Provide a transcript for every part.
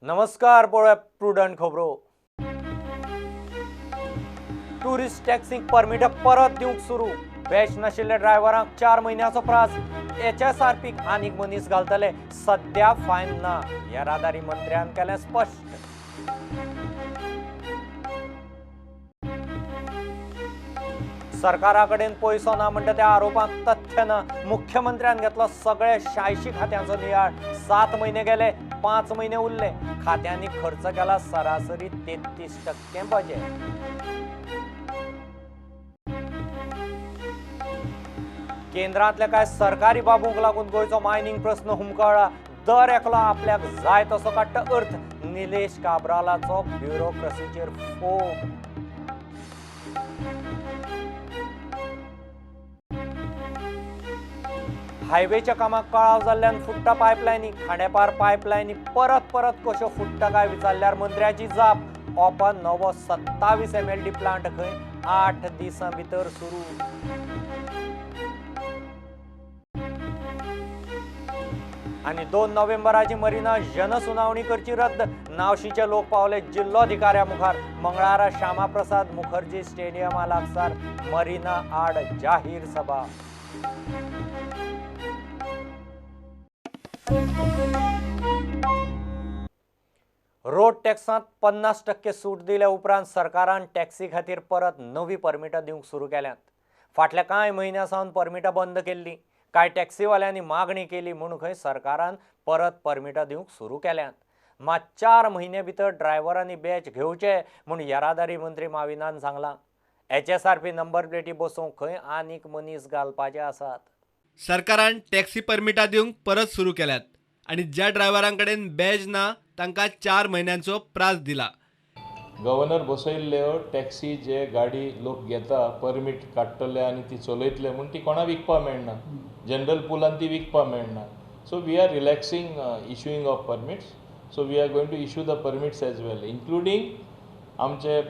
नमस्कार पळय प्रुडंट खबरो. टुरिस्ट टॅक्सी परमिट परत दिवंक सुरू. बॅच नाशिल्ल्या ड्रायव्हरांक 4 म्हयन्याचो प्रास. HSRPक आनीक मनीस घालतले. सध्या फायन ना, येरादारी मंत्र्यान केलें स्पश्ट. सरकारा कडेन पैसो ना म्हणटा त्या आरोपांत तथ्य ना. मुख्यमंत्र्यान घेतलो सगळे 86 खात्यांचो नियाळ. 7 म्हयने गेले, 5 म्हयने उरले. खात्यांनी खर्च केला सरासरी 33% बजेट. केंद्रांतल्या कांय सरकारी बाबूंक लागून गोंयचो मायनिंग प्रस्न हुमकळ्ळा. दर एकलो आपल्याक जाय तसो काडटा अर्थ. निलेश काब्रालाचो ब्युरोक्रसीचेर फोग. हायवेच्या कामाक कळाव जाल्ल्यान फुट्टा पायपलायनी. खांडेपार पायपलायनी परत परत कश्यो फुट्टा काय विचारल्यार मंत्र्याची जाप. ओपन नवो 27 MLD प्लांट खंय 8 दिसां भितर सुरू. आणि 2 नोव्हेंबराची मरिना जनसुनावणी करची रद्द. नावशीचे लोक पावले जिल्लोधिकाऱ्या मुखार. मंगळारा श्यामाप्रसाद मुखर्जी स्टेडियमा लागसार मरिना आड जाहीर सभा. रोड टॅक्सांत 50% सूट दिल्या उपरांत सरकारान टॅक्सी खातीर परत नवी परमिटां दिवंक सुरू केल्यात. फाटल्या कांय म्हयन्यां सावन परमिटां बंद केल्लीं. कांय टॅक्सीवाल्यांनी मागणी केली म्हणून खंय सरकारान परत परमिटां दिवंक सुरू केल्यात. मात 4 म्हयने भितर ड्रायव्हरांनी बॅच घेवचे म्हूण येरादारी मंत्री माविनान सांगलां. HSRP नंबर प्लेटी बसोवंक खंय आनीक मनीस घालपाचे आसात. सरकारान टॅक्सी परमिटां दिवंक परत सुरू केल्यात आणि ज्या ड्रायव्हरांकडेन बॅज ना तांकां 4 म्हयन्यांचो प्रास दिला. गव्हर्नर बसयल्ल्यो टॅक्सी जे गाडी लोक घेता परमीट काडटले आनी ती चलयतले म्हूण ती कोणा विकपा मेळना. जनरल पुलान ती विकपा मेळना. So we are relaxing issuing of permits. So we are going to issue the permits as well, including आमचे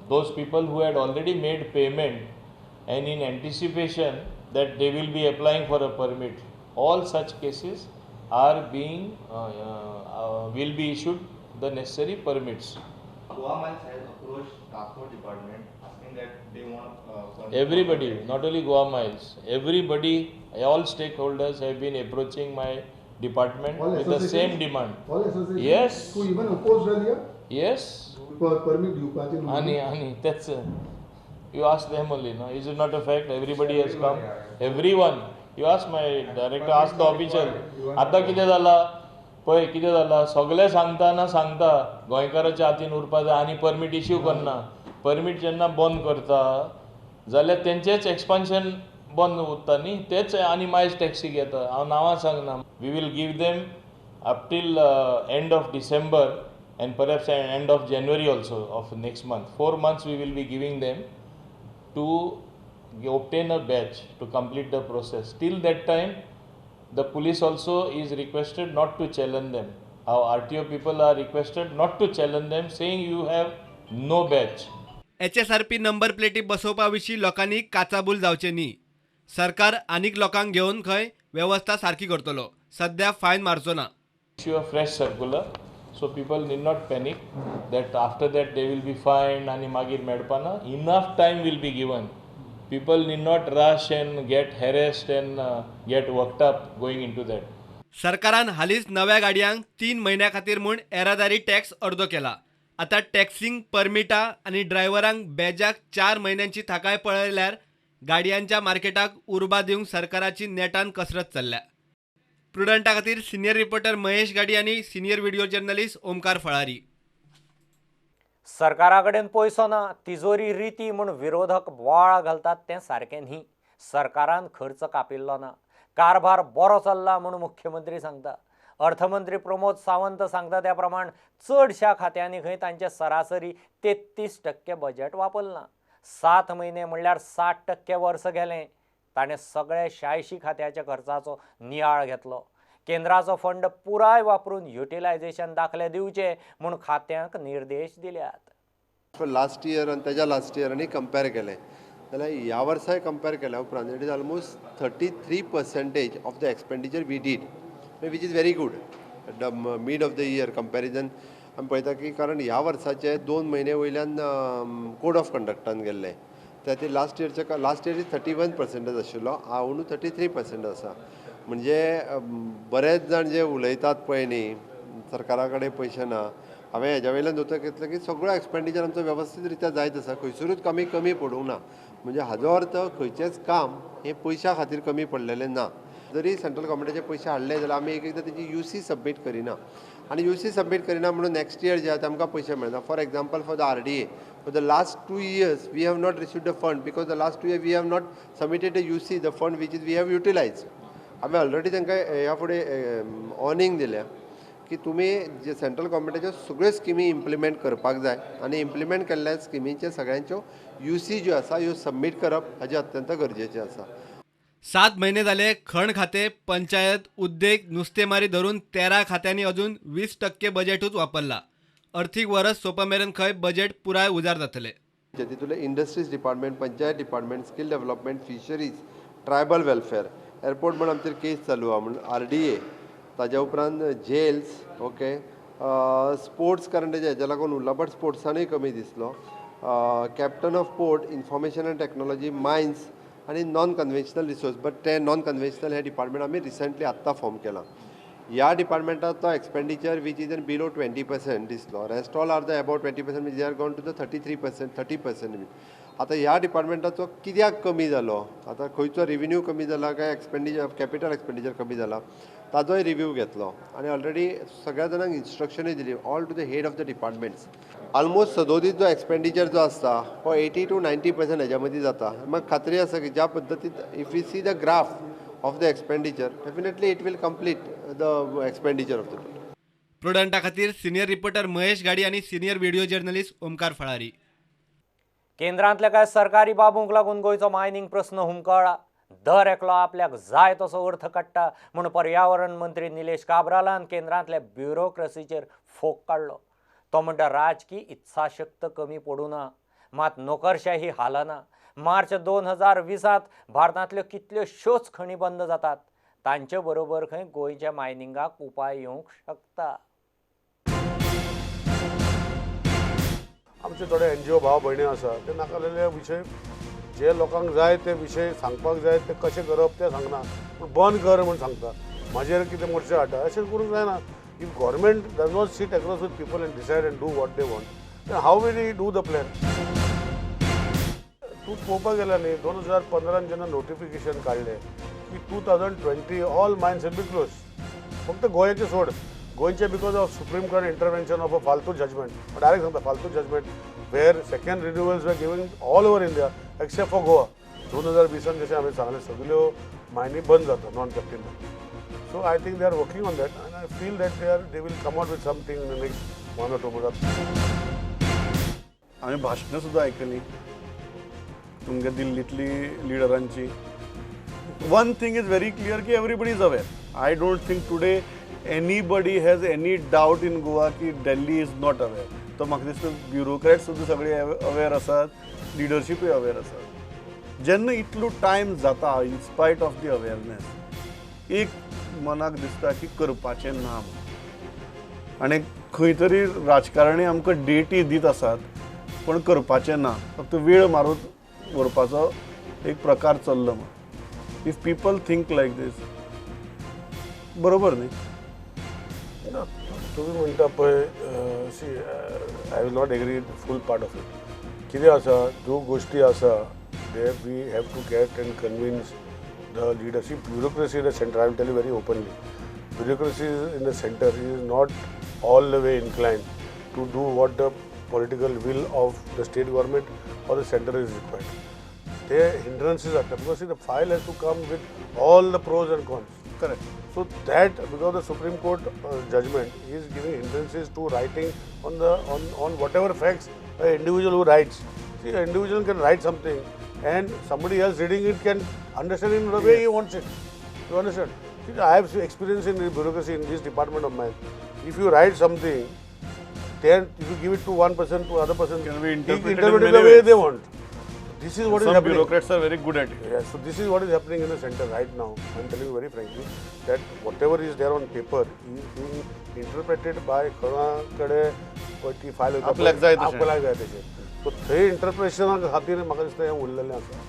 those people who had already made payment and in anticipation that they will be applying for a permit. All such cases are being will be issued the necessary permits. Goa Miles has approached Transport Department asking that they want everybody, not only Goa Miles, everybody, all stakeholders have been approaching my department with the same demand. All associations? Yes. Who even opposed earlier? Yes. Permit दिवपाचे Ani, that's you ask them only, no? Is it not a fact? Everybody has come. Everyone. You ask my director, ask the official. आता कितें जाला पळय कितें जाला सगळे सांगता गोंयकाराच्या हातीन उरपा जाय आनी परमीट इश्यू करना. परमीट जेन्ना बंद करता जाल्यार तेंचेच एक्सपान्शन बंद उरता न्ही. तेच आनी मायज टॅक्सी घेता. हांव नांवां सांगना. We will give them up till end of December and perhaps end of January also of next month. 4 months we will be giving them to obtain a badge to complete the process. Till that time the police also is requested not to challenge them. Our RTO people are requested not to challenge them, saying you have no badge. HSRP number प्लेटी बसोवपा विशीं लोकांनी काचाबूल जावचे न्ही. सरकार आनीक लोकांक घेवन खंय वेवस्था सारकी करतलो. सध्या फायन मारचो ना. Issue a fresh circular, so people need not panic that after that they will be fined and magir medpana. Enough time will be given. People need not rush and get harassed and get worked up going into that. सरकारान हालींच नव्या गाडयांक 3 म्हयन्या खातीर म्हूण येरादारी tax अर्दो केला. आतां टॅक्सींक परमिटां आनी ड्रायव्हरांक बॅजाक 4 म्हयन्यांची थाकाय पळयल्यार गाडयांच्या मार्केटाक उर्बा दिवंक सरकाराची नेटान कसरत चल्ल्या. प्रुडंटा खातीर सिनियर रिपोर्टर महेश गाडी आनी senior video journalist Omkar Phalari. सरकारा कडेन पैसो ना, तिजोरी रिती म्हूण विरोधक बोवाळ घालतात तें सारकें न्ही. सरकारान खर्च कापिल्लो ना. कारभार बरो चल्ला म्हूण मुख्यमंत्री सांगता. अर्थमंत्री प्रमोद सावंत सांगता त्या प्रमाण चडशा खात्यांनी खंय तांचे सरासरी 33% बजेट वापरलां. 7 म्हयने म्हणल्यार 60% वर्स गेलें. ताणें सगळे 86 खात्याच्या खर्चाचो नियाळ घेतलो. केंद्राचो फंड पुराय वापरून युटिलायझेशन दाखले दिवचे म्हूण खात्यांक निर्देश दिल्यात. लास्ट इयर आनी तेज्या लास्ट इयरांनी कंपेर केलें जाल्यार ह्या वर्साय कंपेर केल्या उपरांत it is almost 33% of the expenditure we did, which is very good. Mid of the year comparison आमी पळयता की कारण ह्या वर्साचे 2 म्हयने वयल्यान कोड ऑफ कंडक्टान गेल्ले ते लास्ट इयर 31% आशिल्लो हांव 33% आसा म्हणजे बरेच जाण जे उलयतात पळय न्ही सरकारा कडेन पयशे ना हांवें हेज्या वयल्यान दोतोर घेतलं की सगळो एक्सपेंडिचर आमचो वेवस्थीत रित्या जायत आसा खंयसरूच कमी पडूंक ना म्हणजे हाजो अर्थ खंयचेंच काम हे पयशा खातीर कमी पडलेलें ना जरी सेंट्रल गव्हर्मेंटाचे पयशे हाडले जाल्यार आमी एकदां तेजी UC सबमीट करिना आनी UC सबमीट करिना म्हणून नेक्स्ट इयर जे आसा आमकां पयशे मेळना for example for the RDA for the last 2 years we have not received the fund because the last 2 years we have not submitted a UC the fund which is we have utilized आमी already तांकां ह्या फुडें warning दिल्या की तुमी जे central गव्हर्मेंटाच्यो सगळ्यो स्किमी इम्प्लिमेंट करपाक जाय आनी इम्प्लिमेंट केल्ल्या स्किमींचे सगळ्यांच्यो UC ज्यो आसा ह्यो सबमीट करप हाजें अत्यंत गरजेचें आसा 7 महिने झाले खण खाते पंचायत उद्योग नुस्तेमारी धरून 13 खात्यांनी अजून 20% बजेटूच वापरला आर्थीक वर्स सोंपमेरेन खंय बजेट पुराय उजार जातले तितूंतले industries department panchayat department skill development fisheries tribal welfare airport म्हणून आमचेर केस चालू आहा म्हणून RDA ताज्या उपरांत जेल्स ओके स्पोर्ट्स कारण हेज्या लागून उरला बट स्पोर्ट्सानूय कमी दिसलो captain of port information and technology mines आनी नॉन कन्वेन्शनल रिसोर्स बट ते नॉन कन्वेन्शनल हे डिपार्टमेंट आमी रिसंटली आत्तां फॉर्म केला ह्या डिपार्टमेंटाचो एक्सपेंडिचर वीच इज बिलो 20% दिसलो rest all are the about 20% which are gone to the 30% आतां ह्या डिपार्टमेंटाचो कित्याक कमी जालो आतां खंयचो रेविन्यू कमी जाला काय एक्सपेंडिचर कॅपिटल एक्सपेंडिचर कमी जाला ताजोय रिव्यू घेतलो आनी ऑलरेडी सगळ्या जाणांक इन्स्ट्रक्शनूय दिली all to the head of the departments almost सदोदीत जो एक्सपेंडिचर जो आसता हो 80 to 90% हेज्या मदीं जाता म्हाका खात्री आसा की ज्या पद्दतीन if you see the graph of the expenditure definitely it will complete the expenditure of the प्रुडंटा खातीर सिनियर रिपोर्टर महेश गाडी आणि सिनियर व्हिडिओ जर्नलिस्ट ओमकार फळारी केंद्रांतल्या कांय सरकारी बाबूंक लागून गोंयचो मायनिंग प्रस्न हुमकळ्ळा दर एकलो आपल्याक जाय तसो अर्थ काडटा म्हूण पर्यावरण मंत्री निलेश काब्रालान केंद्रांतल्या ब्युरोक्रेसीचेर फोग काडलो तो म्हणटा राजकी इत्साशक्त कमी पडूं ना मात नोकरशाही हालना मार्च 2020 भारतांतल्यो कितल्योश्योच खणी बंद जातात तांचे बरोबर खंय गोंयच्या मायनिंगाक उपाय येवंक शकता आमचे थोडे NGO भाव भयणी आसा ते नाकालेले विशय जे लोकांक जाय ते विशय सांगपाक जाय ते कशें करप ते सांगना पूण बंद कर म्हूण सांगता म्हाजेर कितें मोर्चे हाडटा अशें करूंक जायना if government does not sit across with people and decide and do what they want then how will he do the plan तूं पळोवपाक गेल्या न्ही 2015 जेन्ना नोटिफिकेशन काडलें की 2020 all mines will be close फक्त गोंयचे सोड गोंयचे because of supreme court intervention of a फालतू जजमेंट डायरेक्ट सांगता फालतू judgement where second renewals were giving all over India except for Goa 2020 जशें हांवें सांगलें सगल्यो मायनी बंद जाता नॉन कॅप्टीन so I think they are working on that आनी I feel that they will come out with something in the next 1 or 2 months. हांवें भाशणां सुद्दां आयकलीं तुमगे दिल्लींतली लिडरांची one thing is very clear की everybody is aware I don't think today anybody has any doubt in Goa की Delhi is not aware तो म्हाका दिसता ब्युरोक्रेट्स सुद्दां सगळे अवेर आसात लिडरशीपूय अवेर आसात जेन्ना इतलो टायम जाता इन स्पायट ऑफ दी अवेरनेस एक मनाक दिसता की करपाचें ना आनी खंय तरी राजकारणी आमकां डेटी दीत आसात पण करपाचें ना फक्त वेळ मारून व्हरपाचो एक प्रकार चल्लो if people think like this बरोबर न्ही तुम्ही म्हणटा पळय see I will not agree full part of it कितें आसा ज्यो गोश्टी आसा they we have to get and convince the leadership bureaucracy in the centre I will tell you very openly bureaucracy in the centre is not all the way inclined to do what the political will of the state government or the center is required. There hindrances are there because see, the file has to come with all the pros and cons. Correct. So that because the Supreme Court judgment is giving hindrances to writing on whatever facts an individual who writes. See, an individual can write something and somebody else reading it can understand it in the way he wants it. You understand? See, I have experience in bureaucracy in this department of mine. If you write something, then if you give it to one person, to other person, can be interpret interpreted it the way they want. this is what is Some happening. bureaucrats are very good at it. Yeah, so this is what is happening in the center right now. I'm telling you very frankly that whatever is there on paper is being interpreted by कोणाकडे ती file आपल्याक जाय तशें. आपल्याक जाय तशें. So थंय इंटरप्रिटेशना खातीर म्हाका दिसता हें उरलेलें आसा.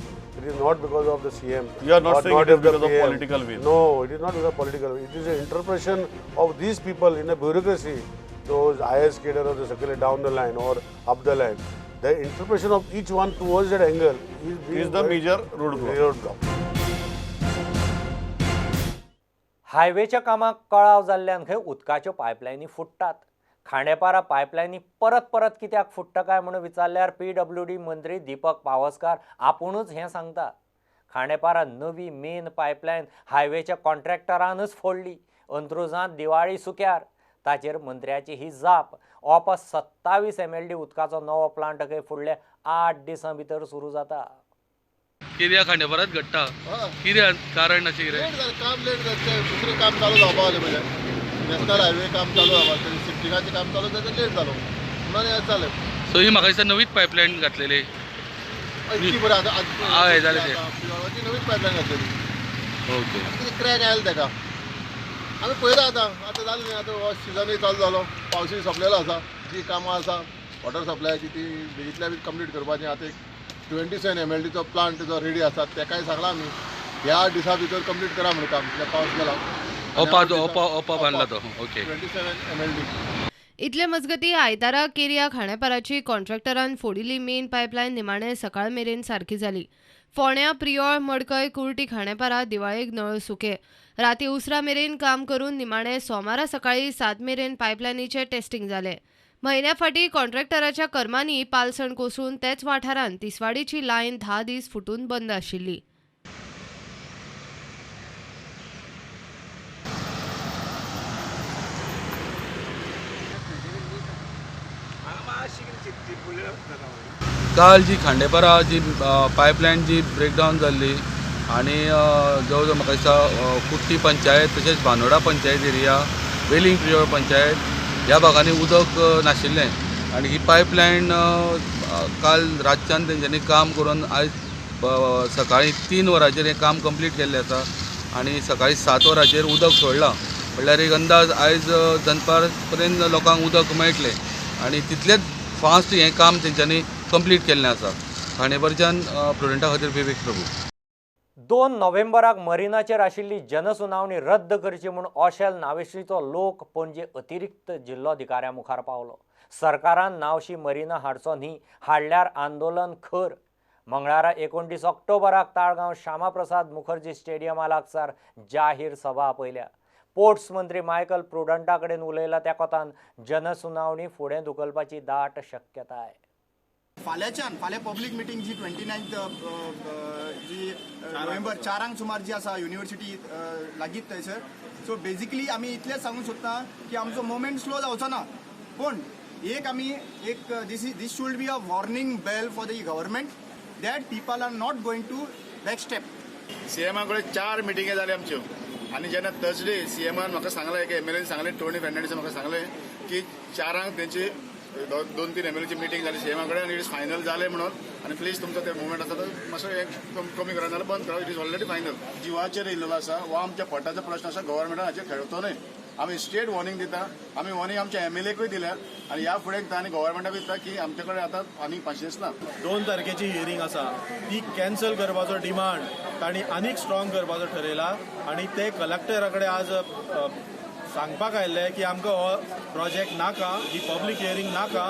It is not because of the CM. You are not or saying it is of the because of PM. political will. No, it is not because of political will. It is an interpretation of these people in a bureaucracy, those IS cadre or the circular down the line or up the line. The interpretation of each one towards that angle is the major roadblock. roadblock. हायवेच्या कामाक कळाव जाल्ल्यान खंय उदकाच्यो पायपलायनी फुट्टात. खांडेपारा पायपलायनी परत परत कित्याक फुट्टा काय म्हणून विचारल्यार PWD मंत्री दीपक पावसकार आपुणूच हें सांगता. खांडेपारा नवी मेन पायपलायन हायवेच्या कॉन्ट्रॅक्टरानच फोडली. अंत्रुजांत दिवाळी सुक्यार. ताचेर मंत्र्याची ही जाप. ओप 27 MLD उदकाचो नवो प्लांट खंय फुडल्या 8 दिसां भितर सुरू जाता. कित्याक खांडेपारात घडटा कित्याक कारण अशें कितें काम लेट जाता दुसरें काम चालू जावपा जालें म्हणजे नॅशनल हायवे काम चालू जावपा शिफ्टिंगाचें काम चालू जाता लेट जालो म्हणून हें जालें. सो ही म्हाका दिसता नवीच पायपलायन घातलेली इतकी बरें आतां हय जालें तें पिळोवाची नवीच पायपलायन घातलेली. ओके कितें क्रॅक आयला ताका आमी पळयता आतां जालें न्ही आतां हो सिजनूय चालू जालो पावसूय सोंपलेलो आसा. जी कामां आसा वॉटर सप्लायाची ती बेगींतल्या बेगीन कंप्लीट करपाची. आतां एक 27 MLDचो प्लांट जो रेडी आसा तेकाय सांगला आमी ह्या दिसा भितर कंप्लीट करा म्हणून काम कित्याक पावस गेला. ओपा बांदला तो ओके 27 MLD. इतले मजगती आयतारा केरिया खांडेपाराची कॉन्ट्रॅक्टरान फोडिल्ली मेन पायपलायन निमाणे सकाळ मेरेन सारकी जाली. फोण्या प्रियोळ मडकय कुर्टी खांडेपारा दिवाळेक नळ सुके. राती उसरा मेरेन काम करून निमाणे सोमारा सकाळी 7 मेरेन पायपलायनीचे टेस्टिंग जाले. म्हयन्या फाटीं कॉन्ट्रॅक्टराच्या कर्मांनी पालसण कोसळून तेच वाठारांत तिसवाडीची लायन 10 दीस फुटून बंद आशिल्ली. काल जी खांडेपारा जी पायपलायन जी ब्रेकडावन जाल्ली आनी जवळ जवळ म्हाका दिसता कुट्टी पंचायत तशेंच बांदोडा पंचायत एरिया वेलिंग प्रियोळ पंचायत ह्या भागांनी उदक नाशिल्लें आनी ही पायपलायन काल रातच्यान तेंच्यांनी काम करून आयज सकाळीं 3 वरांचेर हें काम कंप्लीट केल्लें आसा आनी सकाळीं 7 वरांचेर उदक सोडलां. म्हणल्यार एक अंदाज आयज दनपार पर्यंत लोकांक उदक मेळटलें आनी तितलेंच फास्ट हें काम तेंच्यांनी कंप्लीट केल्लें आसा. खांडेपारच्यान प्रुडंटा खातीर विवेक प्रभू. 2 नोव्हेंबराक मरिनाचेर आशिल्ली जनसुनावणी रद्द करची म्हूण ऑशेल नावेशीचो लोक पणजे अतिरिक्त जिल्लोधिकाऱ्या मुखार पावलो. सरकारान नावशी मरिना हाडचो न्ही, हाडल्यार आंदोलन खर. मंगळारा 29 ऑक्टोबराक ताळगांव श्यामाप्रसाद मुखर्जी स्टेडियमा लागसार जाहीर सभा आपयल्या. पोर्ट्स मंत्री मायकल प्रुडंटा कडेन उलयला त्या कोतान जनसुनावणी फुडें धुकलपाची दाट शक्यताय. फाल्यां पब्लीक मिटींग जी 29 जी नोव्हेंबर 4 सुमार जी आसा युनिवर्सिटी लागीत थंयसर. सो बेजिकली आमी इतलेंच सांगूंक सोदता की आमचो मुवमेंट स्लो जावचो ना पूण एक this should be a warning bell for the government that people are not going to backstep. सीएमा कडेन 4 मिटिंगे जाल्यो आमच्यो आनी जेन्ना थर्सडे सीएमान म्हाका सांगलें एक एमएलएन सांगलें टोनी फेर्नांडीसान म्हाका सांगलें की 4 तेंची 2-3 एमएलएची मिटींग जाली सीएमा कडेन आनी इट इज फायनल जालें म्हणून आनी प्लीज तुमचो ते मुवमेंट आसा तो मातसो कमी करा नाल्यार बंद करा. It is already final. जिवाचेर येयल्लो आसा हो आमच्या पोटाचो प्रश्न आसा. गव्हर्मेंटान हाचेर खेळतो न्हय. आमी स्टेट वॉर्निंग दिता. आमी वॉर्निंग आमच्या एमएलएकूय दिल्या आनी ह्या फुडें दिता आनी गव्हर्मेंटाकूय दिता की आमचे कडेन आतां आनीक पाशियेंस ना. 2 तारखेची हियरिंग आसा ती कॅन्सल करपाचो डिमांड तांणी आनीक स्ट्रॉंग करपाचो ठरयला आनी ते कलेक्टरा कडेन आज सांगपाक आयिल्ले की आमकां हो प्रोजेक्ट नाका, ही पब्लीक हियरिंग नाका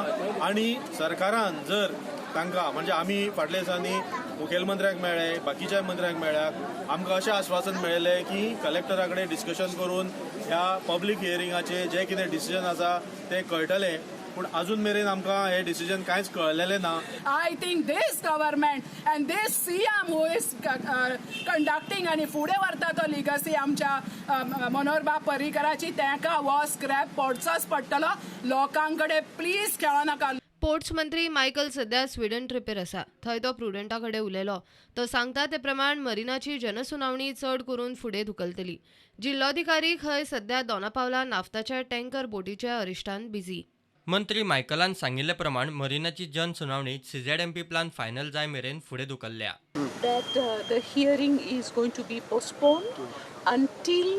आनी सरकारान जर तांकां म्हणजे आमी फाटल्या दिसांनी मुखेलमंत्र्याक मेळ्ळे, बाकीच्या मंत्र्यांक मेळ्ळ्याक आमकां अशें आश्वासन मेळिल्लें की कलेक्टरा कडेन डिस्कशन करून ह्या पब्लीक हियरिंगाचें जें कितें डिसिजन आसा तें कळटलें. पूण अजून मेरेन आमकां हे डिसिजन कांयच कळलेलें ना. I think this government and this CM who is conducting आनी फुडें व्हरता तो लिगसी आमच्या मनोहरबाब पर्रीकराची ताका हो स्क्रॅप पडचोच पडटलो. लोकां कडेन प्लीज खेळो नाका. पोर्ट्स मंत्री मायकल सध्या स्वीडन ट्रिपेर आसा. थंय तो प्रुडंटा कडेन उलयलो. तो सांगता ते प्रमाण मरिनाची जनसुनावणी चड करून फुडें धुकलतली. जिल्लोधिकारी खंय सध्या दोनापावला नाफ्ताच्या टँकर बोटीच्या अरिश्टान बिजी. मंत्री मायकलान सांगिल्ले प्रमाण मरिनाची जनसुनावणी CZMP प्लान फायनल जाय मेरेन फुडें धुकल्ल्या. That the hearing is going to be postponed until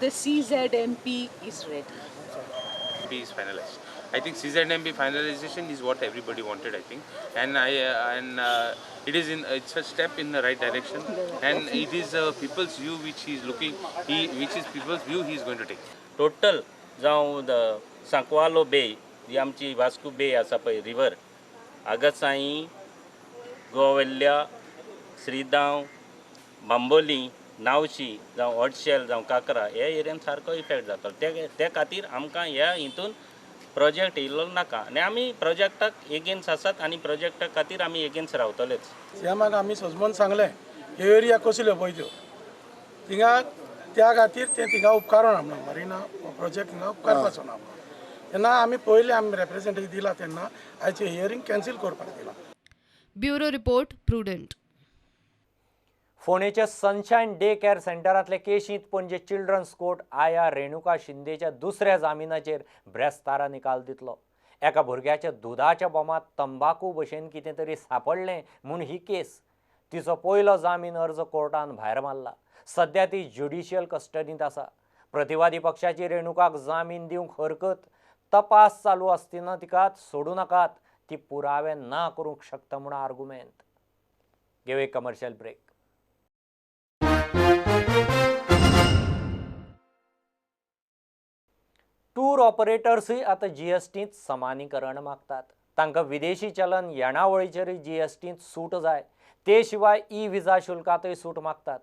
the CZMP is ready. Is finalized. I think CZMP finalization is what everybody wanted. I think, and it's a step in the right direction, and it is people's view which he is looking. Which is people's view he is going to take. Total जावं सांकवालो बे जी आमची वास्को बे आसा पळय river हांगा साई गोवेल्ल्या श्रीदांव बांबोली नावशी जावं हॉटशेल जावं काकरा ह्या एरियान सारको इफेक्ट जाता ते खातीर आमकां ह्या हितून प्रोजेक्ट येयल्लो नाका आनी आमी प्रोजेक्टाक एगेन्स्ट आसात आनी प्रोजेक्टा खातीर आमी एगेन्स्ट रावतलेच. सीएमाक आमी सजमोन सांगलें ह्यो एरिया कसल्यो पळय त्यो थिंगा त्या खातीर ते थिंगा उपकारो ना म्हणून मरिना प्रोजेक्ट थिंगा उपकारपाचो ना म्हणून तेन्ना आमी पयलीं आमी रेप्रेजेंटेटिव्ह दिला तेन्ना आयचें हियरींग कॅन्सील करपाक दिला. Bureau report Prudent. फोंडेच्या सनशायन डे केअर सेंटरांतले केशींत पणजे चिल्ड्रन्स कोर्ट आया रेणुका शिंदेच्या दुसऱ्या जामिनाचेर ब्रेस्तारा निकाल दितलो. एका भुरग्याच्या दुधाच्या बोमात तंबाखू भशेन कितें तरी सापडलें म्हूण ही केस. तिचो पयलो जामीन अर्ज कोर्टान भायर मारला. सध्या ती ज्युडिशियल कस्टडींत आसा. प्रतिवादी पक्षाची रेणुकाक जामीन दिवंक हरकत. तपास चालू आसतना तिका सोडूं नाकात. ती पुरावे ना करूंक शकता म्हूण आर्ग्युमेंट. घेव एक कमर्शियल ब्रेक. टूर ऑपरेटर्सय आतां जीएसटींत समानीकरण मागतात. तांकां विदेशी चलन येणावळीचेरय जीएसटींत सूट जाय. ते शिवाय ई-विजा शुल्कातय सूट मागतात.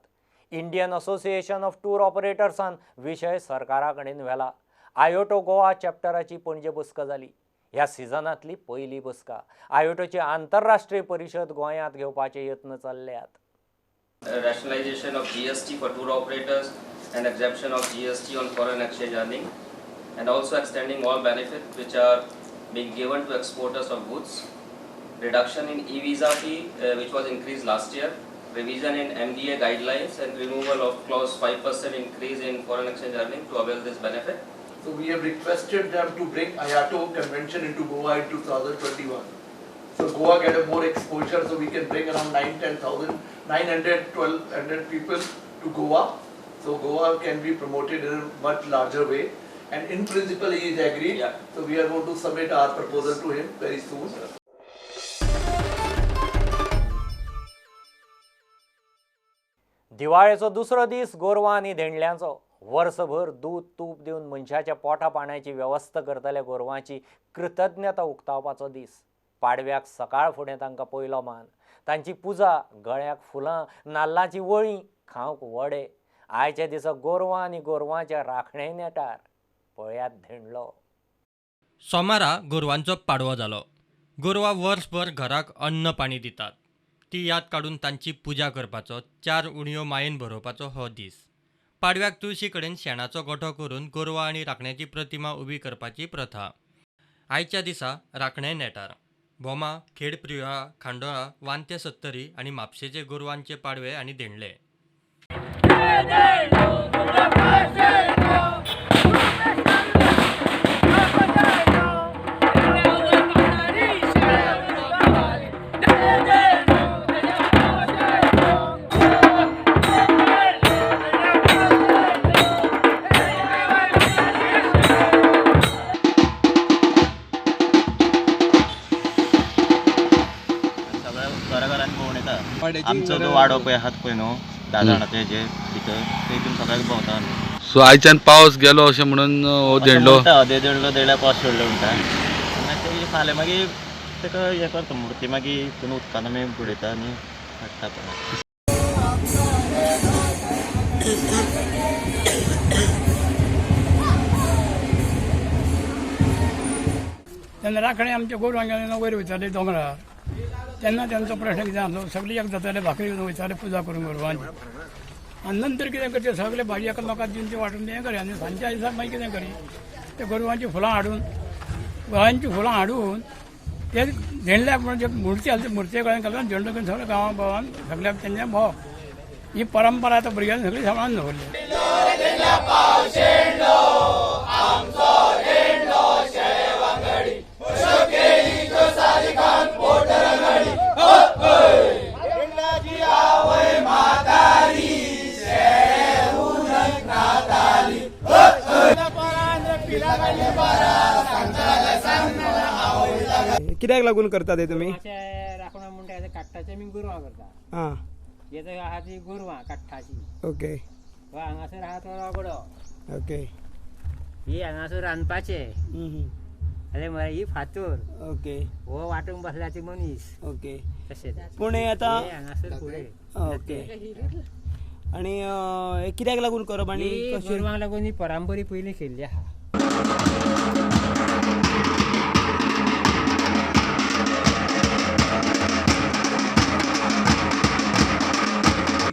इंडियन असोसिएशन ऑफ टूर ऑपरेटर्सान विशय सरकारा कडेन व्हेला. आयोटो गोवा चॅप्टराची पणजे बसका जाली. ह्या सिजनांतली पयली बसका. आयोटोची आंतरराष्ट्रीय परिशद गोंयांत घेवपाचे यत्न चल्ल्यात. Rationalization of GST for tour operators and exemption of GST on foreign exchange earning, and also extending all benefits which are being given to exporters of goods, reduction in e-visa fee which was increased last year, revision in MDA guidelines and removal of clause 5% increase in foreign exchange earning to avail this benefit. So we have requested them to bring IATO convention into Goa in 2021. So Goa get a more exposure, so we can bring around 9,000, 900, 1,200 people to Goa. So Goa can be promoted in a much larger way. And in principle he is agreed. Yeah. So we are going to submit our proposal to him very soon. दिवाळेचो दुसरो दीस गोरवां आनी धेंडल्यांचो. वर्सभर दूध तूप दिवन मनशाच्या पोटा पाण्याची व्यवस्था करतल्या गोरवांची कृतज्ञता उक्तावपाचो दीस. पाडव्याक सकाळ फुडें तांकां पयलो मान. तांची पुजा, गळ्याक फुलां, नाल्लाची वळी, खावंक वडे. आयच्या दिसा गोरवां आनी गोरवांच्या राखणे नेटार पळयात धेंडलो. सोमारा गोरवांचो पाडवो जालो. गोरवां वर्सभर घराक अन्न पाणी दितात. ती याद काडून तांची पुजा करपाचो, 4 उणयो मायेन भरोवपाचो हो दीस. पाडव्याक तुळशी कडेन शेणाचो गोठो करून गोरवां आनी राखण्याची प्रतिमा उबी करपाची प्रथा. आयच्या दिसा राखणे नेटार. बोमा, खेडप्रिया, खांडोळा, वांते सत्तरी आनी म्हापशेचे गोरवांचे पाडवे आनी धेंडले. आमचो जो वाडो पळय आहात पळय न्हू 10 जाणांचे हेजे भितर तेतून सगळ्याक भोंवता. सो आयच्यान पावस गेलो अशें म्हणून हो धेंडलो देडल्या पावस सोडलो म्हणटा. मागीर फाल्यां मागीर ताका हें करता मुर्ती मागीर तितून उदकान आमी बुडयता आनी हाडटा परत. तेन्ना राखणे आमच्या गोरवांक वयर वयताले दोंगरार. तेन्ना तेंचो प्रश्न कितें आसलो, सगळीं एक जाताले भाकरी घेवन वयताले पुजा करून गोरवांची. आनी नंतर कितें करचे, सगळे भाजी एका लोकांक दिवन ते वांटून हें करी. आनी सांजच्या दिसाक मागीर कितें करी, ते गोरवांची फुलां हाडून ते धेंडल्याक म्हणून जे मुर्ती आसा मुर्ते कडेन घालून झेंडो घेवन सगळ्या गांवां गांवांत सगळ्याक तेंचे भोंव. ही परंपरा आतां भुरग्यांनी सगळी सांबाळून दवरली. कित्याक लागून करता ते तुमी? राखणा म्हणटा काट्टाचे आमी गोरवां करता. हां येता आहा ती गोरवां काट्टाची. ओके हांगासर आहा तो रगडो. ओके ही हांगासर रांदपाचे. अरे मरे ही फातर. ओके हो वाटूंक बसला ती मनीस. ओके तशें पूण हे आतां हांगासर फुडें. ओके आनी हे कित्याक लागून करप आनी कशें? गोरवांक लागून ही परंपरी पयलीं केल्ली आहा.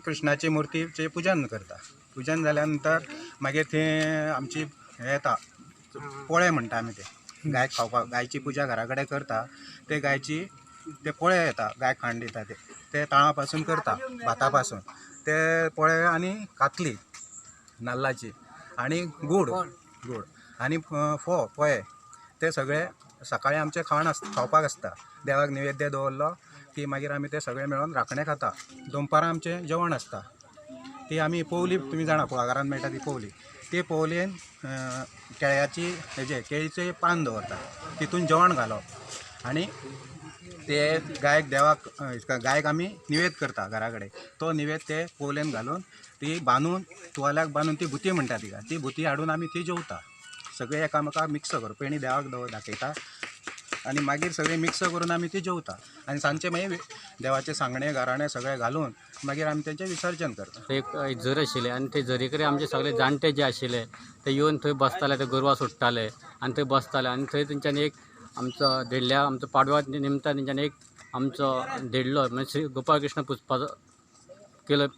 कृष्णाची मुर्तीचे पूजन करता. पूजन जाल्या नंतर मागीर थंय आमची हे येता पोळे म्हणटा आमी ते गायक खावपाक. गायची पुजा घरा कडेन करता. ते गायची ते पोळे येता, गायक खाण दिता ते ताळा पासून करता, भाता पासून. ते पोळे आनी कातली नाल्लाची आनी गूड आनी पोळे ते सगळे सकाळीं आमचें खावपाक आसता. देवाक नैवेद्य दवरलो की मागीर आमी ते सगळे मेळोन राखणें खाता. दनपारां आमचें जेवण आसता. ती आमी पोवली, तुमी जाणा कुळागरांत मेळटा ती पोवली. ती पोवलेन केळ्याची केळीचें पान दवरता, तितून जेवण घालप आनी ते गायक आमी निवेद करता घरा कडेन. तो निवेद ते पोवलेन घालून ती बांदून तुवाल्याक बांदून ती भुती म्हणटा तिका. ती भुती हाडून आमी ती जेवता. सगळे एकामेकाक मिक्स करून पेणी देवाक दाखयता आनी मागीर सगळे मिक्स करून आमी ती जेवता. आनी सांजचे मागीर देवाचे सांगणे गाराणे सगळे घालून मागीर आमी तेंचें विसर्जन करता. एक झर आशिल्ले आनी ते झरी कडेन आमचे सगळे जाणटे जे आशिल्ले ते येवन थंय बसताले, ते गोरवां सोडटाले आनी थंय बसताले. आनी थंय तेंच्यांनी एक आमचो पाडवा निमतान तेंच्यांनी एक आमचो देडलो म्हणजे श्री गोपाळ कृष्ण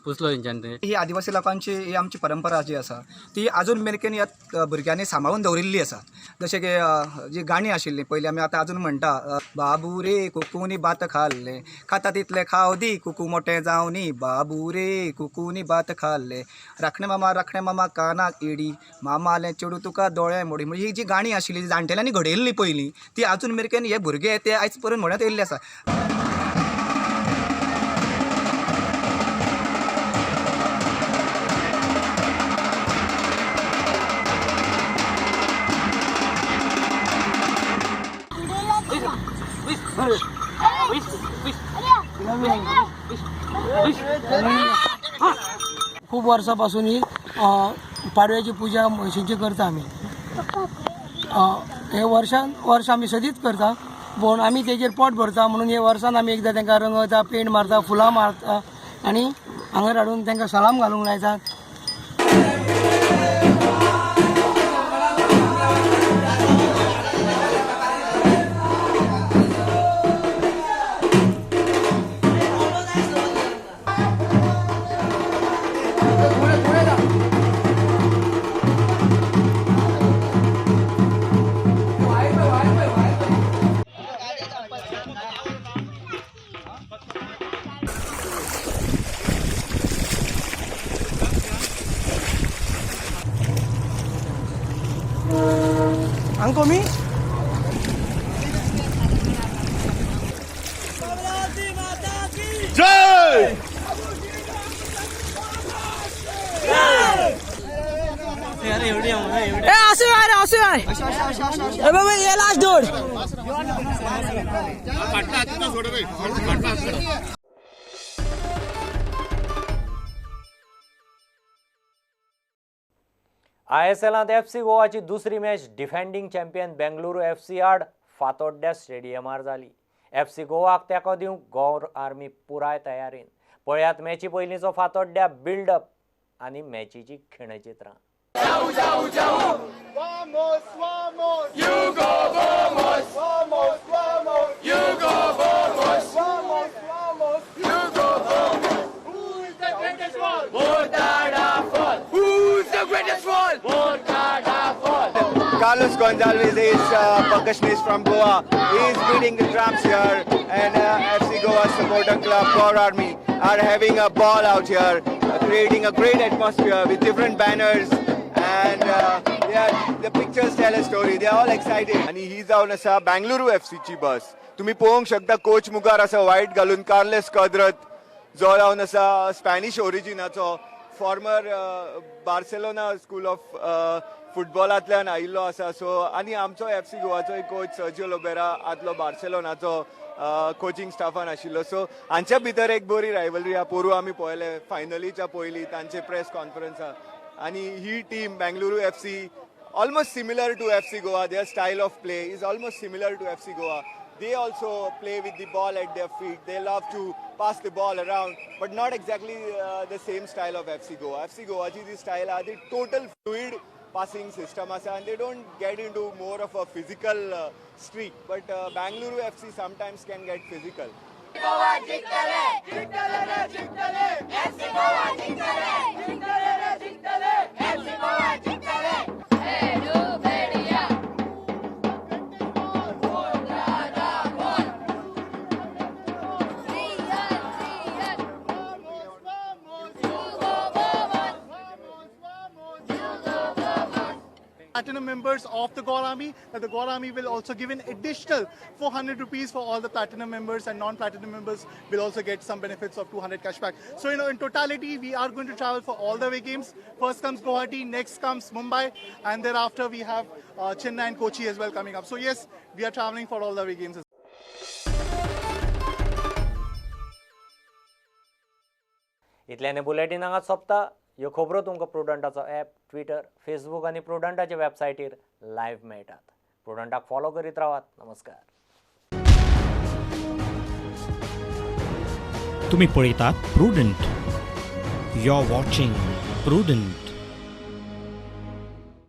पुजलो तेंच्यांनी. ही आदिवासी लोकांची ही आमची परंपरा जी आसा ती अजून मेरेन ह्या भुरग्यांनी सांबाळून दवरिल्ली आसा. जशें की जी गाणी आशिल्ली पयलीं आमी आतां अजून म्हणटा, बाबू रे कुकूनी भात खाल्ले, खाता तितले खाव दी कुकू मोठे जावनी, बाबू रे कुकूनी भात खाल्ले, राखणे मामा कानाक इडी, मामाले चेडू तुका दोळे मोडी. म्हणजे ही जी गाणी आशिल्ली जी जाणटेल्यांनी घडयल्ली पयलीं ती अजून मेरेन हे भुरगे ते आयज पर्यंत म्हणत येयल्ले आसा. खूप वर्षापासून ही पाडव्याची पूजा म्हशींची करता आमी. हे वर्ष आमी सदीच करता. पूण आमी तेजेर पोट भरता म्हणून हे वर्सान आमी एकदां तांकां रंगयता, पेंट मारता, फुलां मारता आनी हांगर हाडून तांकां सलाम घालूंक लायतात. अंको मी जय लास्ट जोड ISLांत FC गोवाची दुसरी match defending champion Bengaluru FC आड फातोड्ड्या स्टेडियमार जाली. FC गोवाक तेंको दिवंक गोवा आर्मी पुराय तयारेन. पळयात मॅची पयलींचो फातोड्ड्या बिल्डअप आनी मॅचीची खिणचित्रां. Carlos Gonzalez is percussionist from Goa. He is beating the drums here, and FC Goa Supporter Club, Goa Army, are having a ball out here, creating a great atmosphere with different banners, and the pictures tell a story. They are all excited. आणि ही जावन आसा Bengaluru FC ची बस. तुम्ही पळोवंक शकता coach मुखार आसा white घालून कार्लेस कद्रत, जो जावन आसा स्पॅनिश ओरिजिनाचो, फॉर्मर बार्सेलोना स्कूल ऑफ फुटबॉलांतल्यान आयिल्लो आसा. सो आनी आमचो FC गोवाचो कोच सर्जिओ लोबेरा आदलो बार्सेलोनाचो कोचिंग स्टाफान आशिल्लो. सो हांच्या भितर एक बरी रायवलरी आहा. पोरू आमी पळयले फायनलीच्या पयलीं तांचे प्रेस कॉन्फरन्सा. आनी ही team Bengaluru FC almost similar to FC Goa. Their style of play is almost similar to FC Goa. They also play with the ball at their feet. They love to pass the ball around, but not exactly the same style of FC Goa. FC Goa ji the style are the total fluid passing system asa, and they don't get into more of a physical streak. But Bengaluru FC sometimes can get physical. Goa jiktale, jiktale re jiktale, FC Goa jiktale, jiktale re jiktale, FC Goa jiktale. Edu Bedia. Platinum members of the Goa Army, that the Goa Army will also give an additional 400 rupees for all the platinum members, and non-platinum members will also get some benefits of 200 cashback. So, in totality, we are going to travel for all the away games. First comes Guwahati, next comes Mumbai, and thereafter we have Chennai and Kochi as well coming up. So yes, we are traveling for all the away games. इतल्याने bulletin हांगा सोंपता. ह्यो खबरो तुमकां प्रुडंटाचो app, Twitter, Facebook आनी प्रुडंटाच्या वेबसायटीर live मेळटात. प्रुडंटाक follow करीत रावात. नमस्कार. तुम्ही पळयतात Prudent. You are watching prudent.